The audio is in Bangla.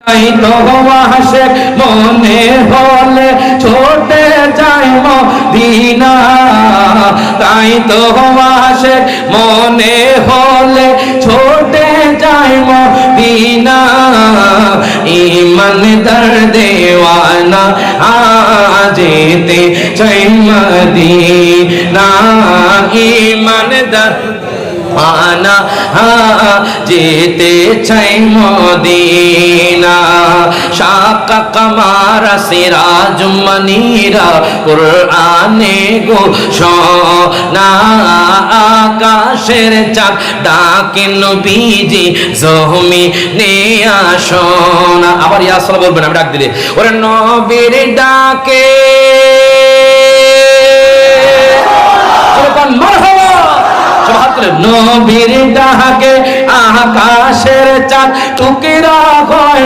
তাই তো আসে মনে হলে ছোটে যাই মদিনা, তাই তো আসে মনে হলে ছোটে যাই মদিনা। ইমানদার দেওয়ানা যেতে চাই মদিনা, ইমানদার আনা যেতে চাই মদিনা। শাকা কামারা সিরাজ মনিরা কুরআনে গো শোনা, আকাশের চাঁদ ডাকে নবীজি জমিনে আসোনা। আবার ইয়া সাল্লাল্লাহু বলবেন, আমি ডাক দিলে ওরে নবীর ডাকে নবীর ডাকে আকাশের চাঁদ টুকরা হয়।